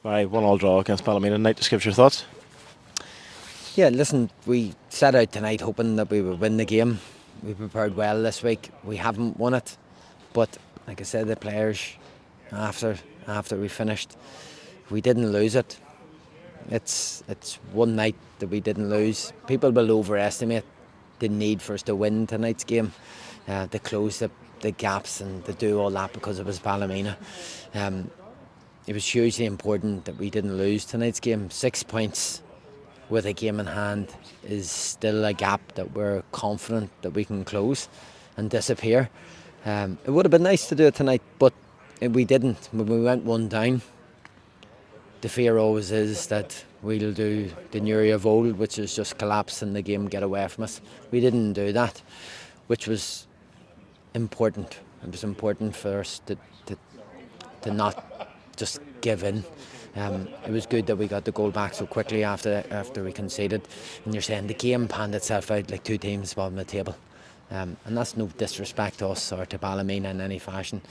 By 1-1 draw against Ballymena United. Just give us your thoughts. Yeah, listen, we set out tonight hoping that we would win the game. We prepared well this week. We haven't won it, but like I said, the players after we finished, we didn't lose it. It's one night that we didn't lose. People will overestimate the need for us to win tonight's game, to close the gaps and to do all that because it was Ballymena. It was hugely important that we didn't lose tonight's game. 6 points with a game in hand is still a gap that we're confident that we can close and disappear. It would have been nice to do it tonight, but we didn't. When we went one down, the fear always is that we'll do the Newry of old, which is just collapse and the game get away from us. We didn't do that, which was important. It was important for us to not just give in. It was good that we got the goal back so quickly after we conceded. And you're saying the game panned itself out like two teams bottom of the table. And that's no disrespect to us or to Ballymena in any fashion.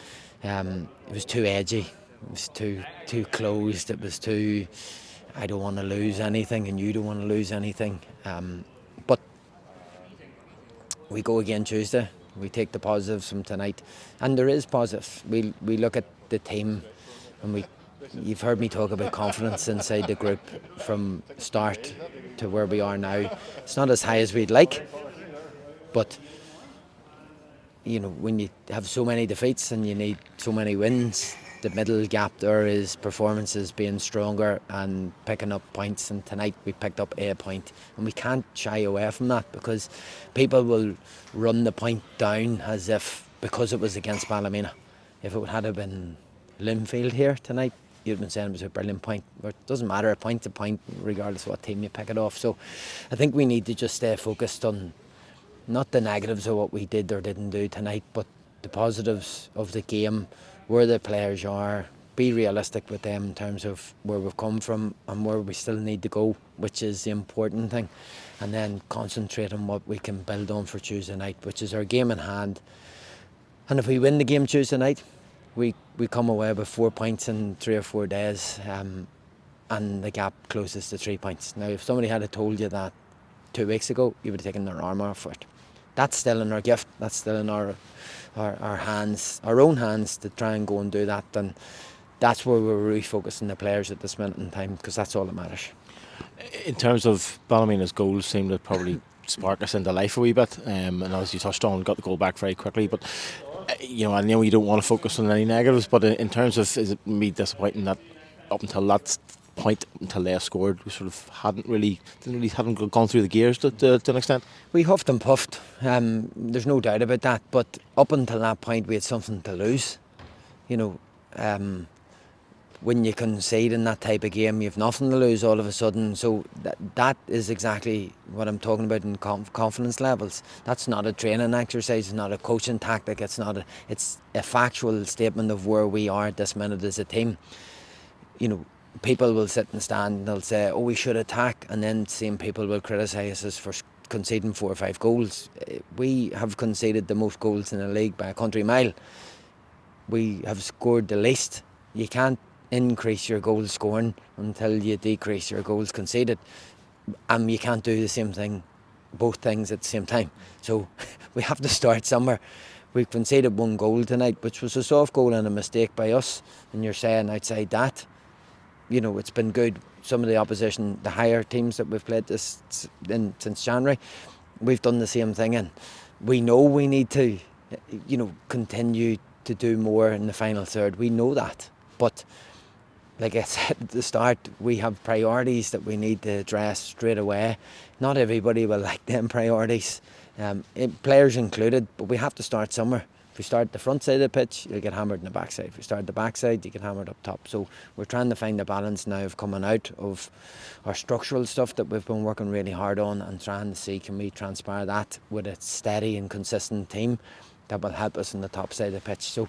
It was too edgy. It was too closed. It was too, I don't want to lose anything and you don't want to lose anything. But we go again Tuesday. We take the positives from tonight. And there is positives. We look at the team and you've heard me talk about confidence inside the group from start to where we are now. It's not as high as we'd like, but you know, when you have so many defeats and you need so many wins, the middle gap there is performances being stronger and picking up points. And tonight we picked up a point, and we can't shy away from that because people will run the point down as if because it was against Ballymena. If it had been Linfield here tonight, you'd been saying it was a brilliant point. But it doesn't matter, a point's a point regardless of what team you pick it off. So I think we need to just stay focused on not the negatives of what we did or didn't do tonight, but the positives of the game, where the players are, be realistic with them in terms of where we've come from and where we still need to go, which is the important thing, and then concentrate on what we can build on for Tuesday night, which is our game in hand. And if we win the game Tuesday night, we come away with 4 points in 3 or 4 days, and the gap closes to 3 points. Now, if somebody had told you that 2 weeks ago, you would have taken their arm off for it. That's still in our gift. That's still in our hands, our own hands, to try and go and do that. And that's where we're really focusing the players at this minute in time, because that's all that matters. In terms of Ballymena's goals, seem to probably spark us into life a wee bit. And as you touched on, got the goal back very quickly. But you know, I know you don't want to focus on any negatives, but in terms of, is it me disappointing that up until that point, until they scored, we sort of hadn't gone through the gears to an extent? We huffed and puffed. There's no doubt about that. But up until that point, we had something to lose. You know, when you concede in that type of game, you've nothing to lose all of a sudden. So that is exactly what I'm talking about in confidence levels. That's not a training exercise. It's not a coaching tactic. It's a factual statement of where we are at this minute as a team. You know, people will sit and stand and they'll say, oh, we should attack, and then same people will criticise us for conceding 4 or 5 goals. We have conceded the most goals in the league by a country mile. We have scored the least. You can't increase your goal scoring until you decrease your goals conceded, and you can't do the same thing, both things at the same time. So we have to start somewhere. We've conceded 1 goal tonight, which was a soft goal and a mistake by us, and you're saying outside that, you know, it's been good. Some of the opposition, the higher teams that we've played since January, we've done the same thing, and we know we need to, you know, continue to do more in the final third. We know that, but like I said at the start, we have priorities that we need to address straight away. Not everybody will like them priorities, players included, but we have to start somewhere. If we start the front side of the pitch, you'll get hammered in the backside. If we start the backside, you get hammered up top. So we're trying to find the balance now of coming out of our structural stuff that we've been working really hard on, and trying to see, can we transpire that with a steady and consistent team that will help us on the top side of the pitch. So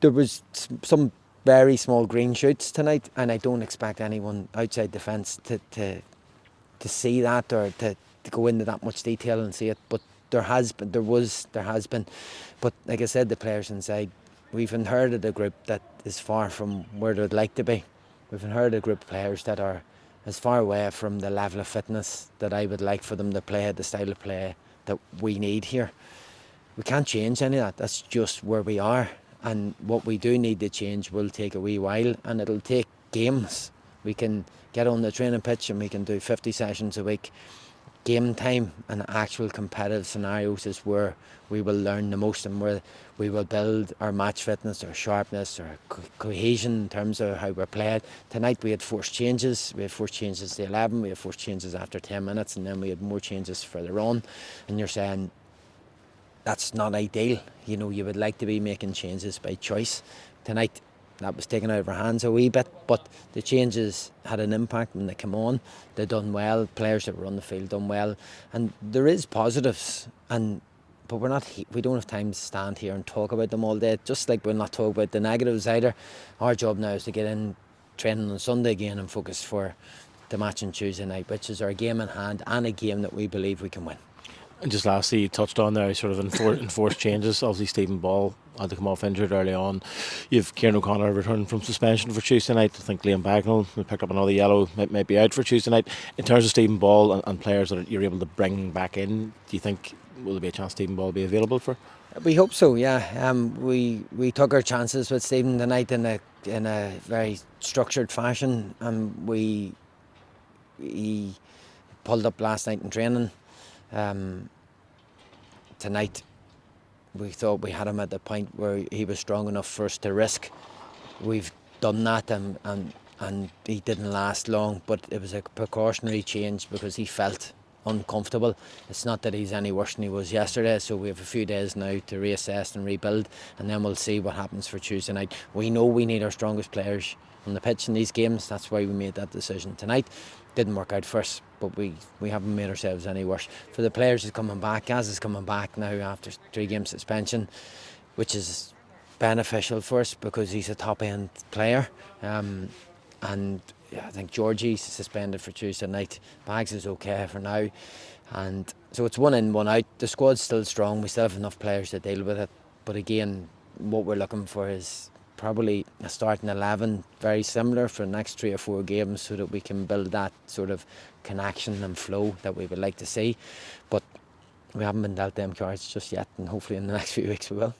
there was some very small green shoots tonight, and I don't expect anyone outside the fence to see that or to go into that much detail and see it. But there has been. But like I said, the players inside, we've inherited a group that is far from where they'd like to be. we've inherited a group of players that are as far away from the level of fitness that I would like for them to play the style of play that we need here. We can't change any of that. That's just where we are. And what we do need to change will take a wee while, and it'll take games. We can get on the training pitch and we can do 50 sessions a week. Game time and actual competitive scenarios is where we will learn the most, and where we will build our match fitness, our sharpness, our cohesion in terms of how we're played. Tonight we had forced changes. We had forced changes to 11, we had forced changes after 10 minutes, and then we had more changes further on. And you're saying that's not ideal. You know, you would like to be making changes by choice. Tonight that was taken out of our hands a wee bit, but the changes had an impact when they come on. They done well. Players that were on the field done well, and there is positives. But we don't have time to stand here and talk about them all day. Just like we'll not talk about the negatives either. Our job now is to get in training on Sunday again and focus for the match on Tuesday night, which is our game in hand and a game that we believe we can win. And just lastly, you touched on there sort of enforced changes. Obviously, Stephen Ball had to come off injured early on. You've Kieran O'Connor returning from suspension for Tuesday night. I think Liam Bagnall will pick up another yellow, might be out for Tuesday night. In terms of Stephen Ball and players that you're able to bring back in, do you think will there be a chance Stephen Ball will be available for? We hope so, yeah. We took our chances with Stephen tonight in a very structured fashion. He pulled up last night in training. Tonight we thought we had him at the point where he was strong enough for us to risk. We've done that, and he didn't last long, but it was a precautionary change because he felt uncomfortable. It's not that he's any worse than he was yesterday, so we have a few days now to reassess and rebuild, and then we'll see what happens for Tuesday night. We know we need our strongest players on the pitch in these games. That's why we made that decision tonight. Didn't work out for us, but we haven't made ourselves any worse. For the players who's coming back, Gaz is coming back now after 3-game suspension, which is beneficial for us because he's a top-end player. And I think Georgie's suspended for Tuesday night. Bags is okay for now. And so it's 1 in, 1 out. The squad's still strong. We still have enough players to deal with it. But again, what we're looking for is probably a starting 11 very similar for the next 3 or 4 games, so that we can build that sort of connection and flow that we would like to see. But we haven't been dealt them cards just yet, and hopefully in the next few weeks we will.